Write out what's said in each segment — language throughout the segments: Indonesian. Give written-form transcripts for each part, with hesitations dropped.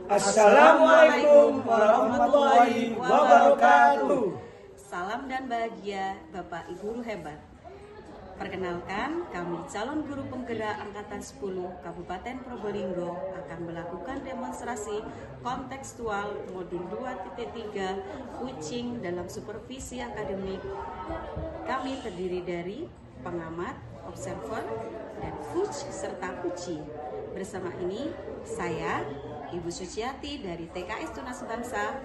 Assalamualaikum warahmatullahi wabarakatuh. Salam dan bahagia Bapak Ibu Guru hebat. Perkenalkan, kami calon guru penggerak Angkatan 10 Kabupaten Probolinggo akan melakukan demonstrasi kontekstual modul 2.3 Kucing dalam supervisi akademik. Kami terdiri dari pengamat, observer, dan coach serta kuci. Bersama ini saya Ibu Suciati dari TKS Tunas Bangsa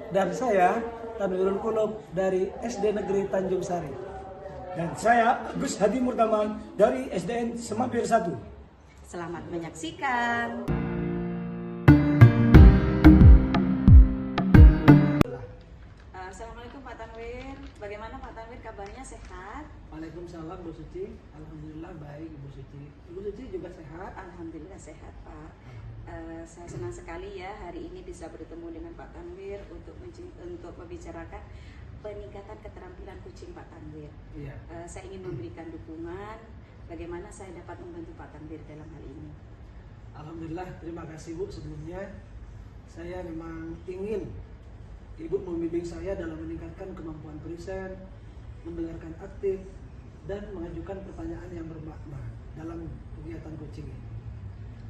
Dan saya Tanwirul Qulub dari SD Negeri Tanjung Sari. Dan saya Agus Hadi Murtaman dari SDN Semampir 1. Selamat menyaksikan. Assalamualaikum Pak Tanwir. Bagaimana Pak Tanwir, kabarnya sehat? Waalaikumsalam Bu Suci. Alhamdulillah baik Ibu Suci. Ibu Suci juga sehat? Alhamdulillah sehat Pak. Saya senang sekali ya hari ini bisa bertemu dengan Pak Tanwir untuk membicarakan peningkatan keterampilan kucing Pak Tanwir. Iya. Saya ingin memberikan dukungan. Bagaimana saya dapat membantu Pak Tanwir dalam hal ini? Alhamdulillah, terima kasih Bu. Sebelumnya saya memang ingin Ibu membimbing saya dalam meningkatkan kemampuan present, mendengarkan aktif, dan mengajukan pertanyaan yang bermakna dalam kegiatan coaching ini.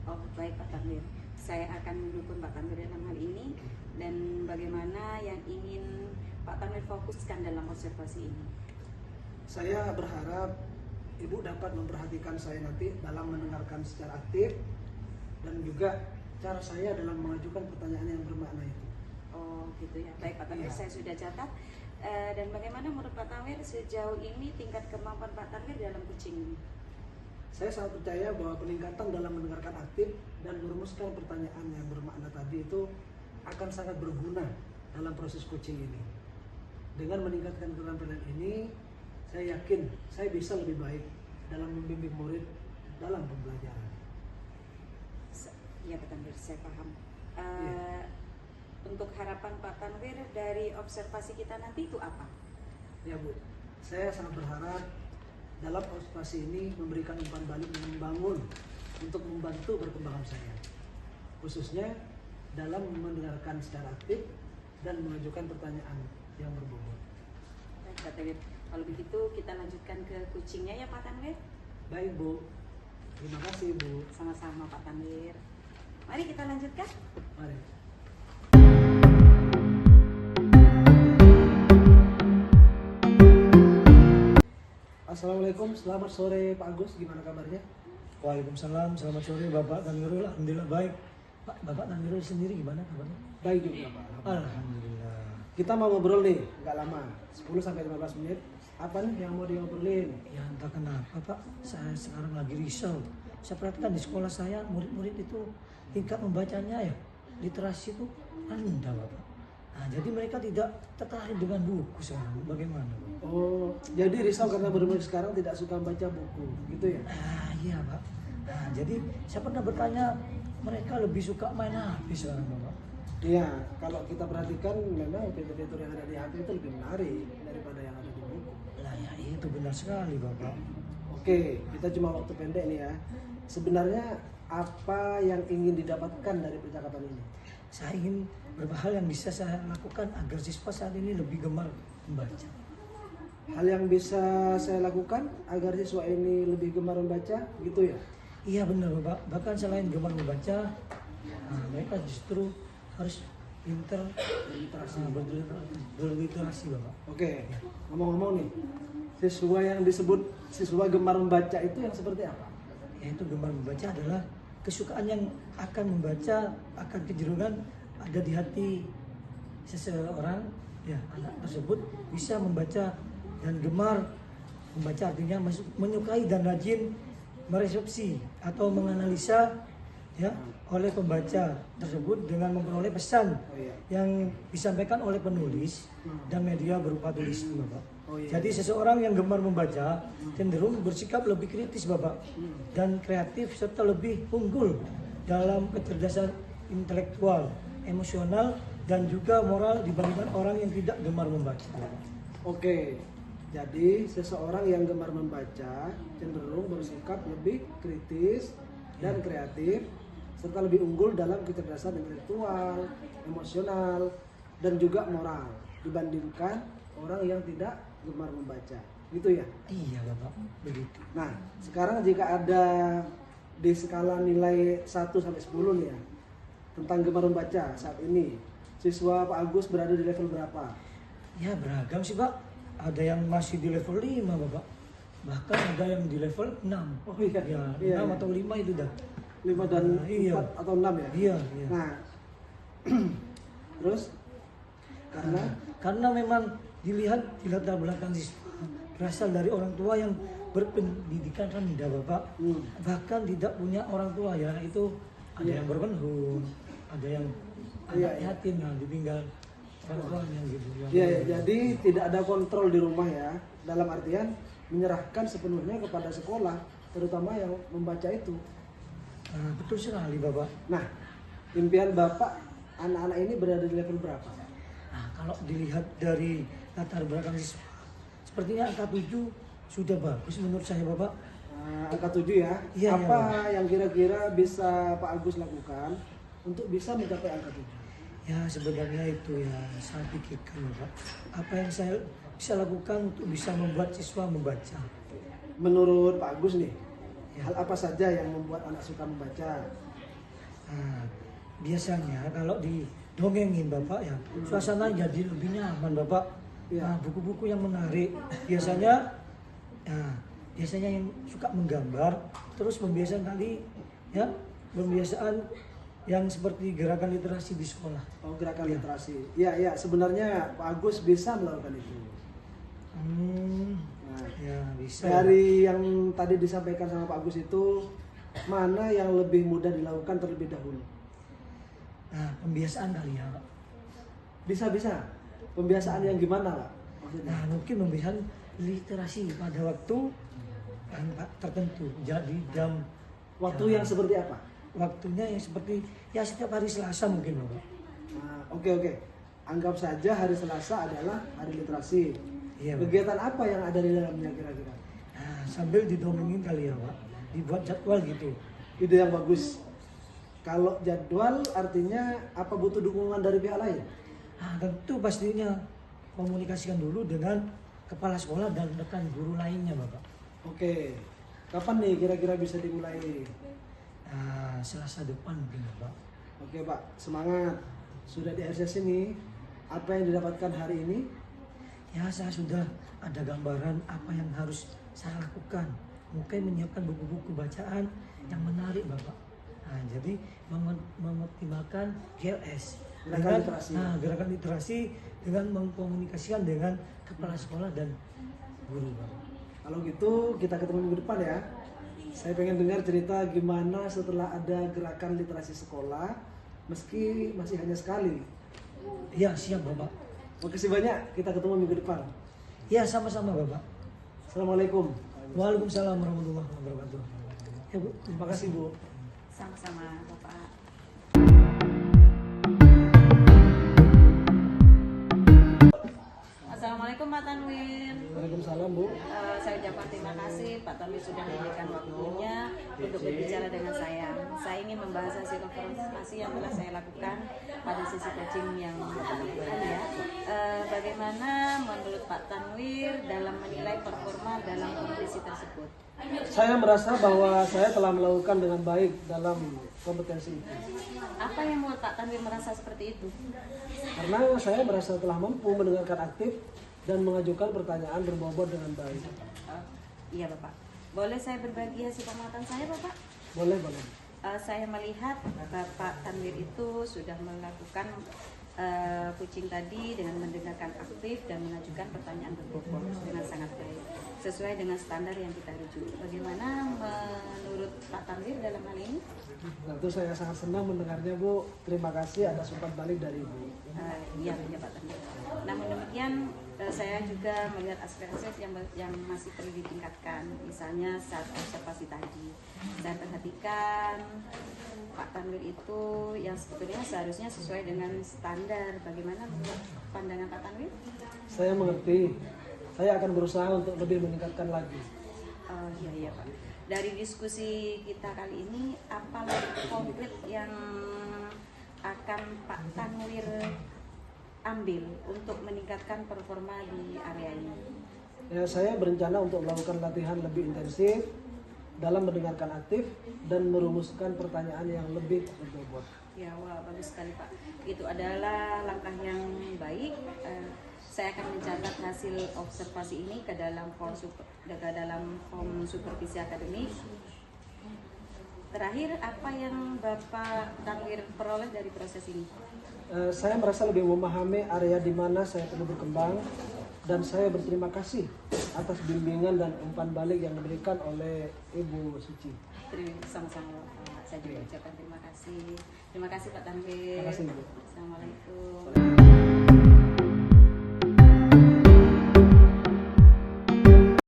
Oh baik Pak Tanwir, saya akan mendukung Pak Tanwir dalam hal ini. Dan bagaimana yang ingin Pak Tanwir fokuskan dalam observasi ini? Saya berharap Ibu dapat memperhatikan saya nanti dalam mendengarkan secara aktif, dan juga cara saya dalam mengajukan pertanyaan yang bermakna itu. Oh gitu ya, baik Pak Tanwir, Iya. saya sudah catat. Dan bagaimana menurut Pak Tanwir sejauh ini tingkat kemampuan Pak Tanwir dalam kucing ini? Saya sangat percaya bahwa peningkatan dalam mendengarkan aktif dan merumuskan pertanyaan yang bermakna tadi itu akan sangat berguna dalam proses coaching ini. Dengan meningkatkan keterampilan ini, saya yakin saya bisa lebih baik dalam membimbing murid dalam pembelajaran. Ya Pak Tanwir, saya paham. Iya. Untuk harapan Pak Tanwir dari observasi kita nanti itu apa? Ya Bu, saya sangat berharap dalam observasi ini memberikan umpan balik yang membangun untuk membantu perkembangan saya, khususnya dalam mendengarkan secara aktif dan mengajukan pertanyaan yang berbobot. Baik Pak Tanwir, kalau begitu kita lanjutkan ke kucingnya ya Pak Tanwir. Baik Bu, terima kasih Bu. Sama-sama Pak Tanwir. Mari kita lanjutkan. Mari. Assalamualaikum, selamat sore Pak Agus, gimana kabarnya? Waalaikumsalam, selamat sore Bapak Tanwirul. Alhamdulillah baik. Pak, Bapak Tanwirul sendiri gimana kabarnya? Baik juga Pak. Alhamdulillah. Kita mau ngobrol nih, nggak lama, 10-15 menit. Apa nih yang mau diobrolin? Ya entah kenapa Pak, saya sekarang lagi risau. Saya perhatikan di sekolah saya, murid-murid itu tingkat membacanya ya, literasi itu rendah Bapak. Nah, jadi mereka tidak tertarik dengan buku sekarang. Bagaimana Pak? Oh, jadi risau karena murid-murid sekarang tidak suka baca buku, gitu ya? Iya Pak. Nah, jadi saya pernah bertanya, mereka lebih suka main HP sekarang Bapak. Iya, kalau kita perhatikan memang fitur-fitur yang ada di HP itu lebih menarik daripada yang ada di buku. Nah ya itu benar sekali Bapak. Oke, kita cuma waktu pendek nih ya. Sebenarnya apa yang ingin didapatkan dari percakapan ini? Saya ingin beberapa hal yang bisa saya lakukan agar siswa saat ini lebih gemar membaca. Hal yang bisa saya lakukan agar siswa ini lebih gemar membaca, gitu ya? Iya benar Bapak, bahkan selain gemar membaca, mereka justru harus pinter berliterasi Bapak. Oke, ngomong-ngomong nih, siswa yang disebut siswa gemar membaca itu yang seperti apa? Yaitu gemar membaca adalah kesukaan yang akan membaca, akan kecenderungan ada di hati seseorang, ya anak tersebut bisa membaca dan gemar membaca, artinya menyukai dan rajin meresepsi atau menganalisa ya oleh pembaca tersebut dengan memperoleh pesan yang disampaikan oleh penulis dan media berupa tulis Bapak. Jadi seseorang yang gemar membaca cenderung bersikap lebih kritis Bapak dan kreatif serta lebih unggul dalam kecerdasan intelektual, emosional dan juga moral dibandingkan orang yang tidak gemar membaca. Oke, jadi seseorang yang gemar membaca cenderung bersikap lebih kritis dan kreatif serta lebih unggul dalam kecerdasan intelektual, emosional, dan juga moral dibandingkan orang yang tidak gemar membaca. Gitu ya? Iya Bapak, begitu. Nah, sekarang jika ada di skala nilai 1 sampai 10 nih ya, tentang gemar membaca saat ini, siswa Pak Agus berada di level berapa? Ya beragam sih Pak. Ada yang masih di level 5 Bapak. Bahkan ada yang di level 6. Oh iya, Ya, iya, 6 iya. atau 5 itu dah. 5 dan Iya. 4 atau 6 ya? Iya, iya. Nah, terus Karena memang dilihat di latar belakang siswa berasal dari orang tua yang berpendidikan rendah Bapak, bahkan tidak punya orang tua ya, itu ada Iya. yang berpenghuni, ada yang Iya, anak iya. yatim yang ditinggal orang tuanya gitu. ya, jadi tidak ada kontrol di rumah ya, dalam artian menyerahkan sepenuhnya kepada sekolah, terutama yang membaca itu. Nah, betul sekali Bapak. Nah, impian Bapak anak-anak ini berada di level berapa? Nah, kalau dilihat dari latar belakang siswa, sepertinya angka 7 sudah bagus menurut saya Bapak. Angka 7 ya. Iya, Apa yang kira-kira bisa Pak Agus lakukan untuk bisa mencapai angka 7? Ya sebenarnya itu ya saya pikirkan Bapak. Apa yang saya bisa lakukan untuk bisa membuat siswa membaca. Menurut Pak Agus nih, Ya. hal apa saja yang membuat anak suka membaca? Nah, biasanya kalau didongengin Bapak ya, suasana jadi lebih nyaman Bapak. Ya. Nah, buku-buku yang menarik biasanya, biasanya yang suka menggambar, terus pembiasaan tadi ya, pembiasaan yang seperti gerakan literasi di sekolah. Oh, gerakan literasi. Ya, sebenarnya Pak Agus bisa melakukan itu. Nah, Ya bisa. dari yang tadi disampaikan sama Pak Agus itu, mana yang lebih mudah dilakukan terlebih dahulu? Nah, pembiasaan kali ya Pak. Bisa. Pembiasaan yang gimana, Pak? Maksudnya? Nah, mungkin pembiasaan literasi pada waktu yang tertentu. Jadi jam Waktu yang seperti apa? waktunya yang seperti ya setiap hari Selasa mungkin Bapak. Nah, oke. Anggap saja hari Selasa adalah hari literasi. Iya, Pak. Kegiatan apa yang ada di dalamnya kira-kira? Nah, sambil didongengin kali ya Pak. Dibuat jadwal gitu. Ide yang bagus. Kalau jadwal artinya apa butuh dukungan dari pihak lain? Nah, tentu pastinya komunikasikan dulu dengan kepala sekolah dan rekan guru lainnya Bapak. Oke. Kapan nih kira-kira bisa dimulai? Nah, Selasa depan mungkin Bapak. Oke, Pak. Semangat. Sudah di RCS ini, apa yang didapatkan hari ini? Ya saya sudah ada gambaran apa yang harus saya lakukan. Mungkin menyiapkan buku-buku bacaan yang menarik Bapak. Nah, jadi mengoptimalkan GLS. Gerakan literasi. Gerakan literasi dengan mengkomunikasikan dengan kepala sekolah dan guru Bapak. Kalau gitu kita ketemu minggu depan ya. Saya pengen dengar cerita gimana setelah ada gerakan literasi sekolah, meski masih hanya sekali. Ya siap Bapak. Makasih banyak, kita ketemu minggu depan. Ya sama-sama Bapak. Assalamualaikum. Waalaikumsalam warahmatullahi wabarakatuh. Ya Bu. Terima kasih, Bu. Sama-sama Bapak. Assalamualaikum Pak Tanwir. Waalaikumsalam, Bu. Saya ucapkan terima kasih Pak Tanwir sudah menyediakan waktunya untuk berbicara dengan saya. Saya ingin membahas hasil konfirmasi yang telah saya lakukan pada sesi coaching yang Bapak lakukan ya. Bagaimana menurut Pak Tanwir dalam menilai performa dalam kompetisi tersebut? Saya merasa bahwa saya telah melakukan dengan baik dalam kompetensi itu. Apa yang membuat Pak Tanwir merasa seperti itu? Karena saya merasa telah mampu mendengarkan aktif dan mengajukan pertanyaan berbobot dengan baik. Iya Bapak. Boleh saya berbagi hasil pengamatan saya Bapak? Boleh. Saya melihat Bapak Tanwir itu sudah melakukan coaching tadi dengan mendengarkan aktif dan mengajukan pertanyaan berbobot dengan sangat baik sesuai dengan standar yang kita rujuk. Bagaimana menurut Pak Tanwir dalam hal ini? Tentu saya sangat senang mendengarnya, Bu. Terima kasih atas umpan balik dari Ibu. Iya Pak Tanwir. Namun demikian saya juga melihat aspek-aspek yang masih perlu ditingkatkan. Misalnya saat observasi tadi, saya perhatikan Pak Tanwir itu yang sebetulnya seharusnya sesuai dengan standar. Bagaimana menurut pandangan Pak Tanwir? Saya mengerti. Saya akan berusaha untuk lebih meningkatkan lagi. Iya Pak. dari diskusi kita kali ini, apa langkah konkret yang akan Pak Tanwir ambil untuk meningkatkan performa di area ini? Ya, saya berencana untuk melakukan latihan lebih intensif dalam mendengarkan aktif dan merumuskan pertanyaan yang lebih berbobot. Ya, wah, bagus sekali Pak. Itu adalah langkah yang baik. Saya akan mencatat hasil observasi ini ke dalam form supervisi akademik. Terakhir, apa yang Bapak Tanwir peroleh dari proses ini? Saya merasa lebih memahami area di mana saya perlu berkembang, dan saya berterima kasih atas bimbingan dan umpan balik yang diberikan oleh Ibu Suci. Sama-sama Bapak. Saya juga ucapkan terima kasih. Terima kasih Pak Tanwir. Terima kasih, Bu.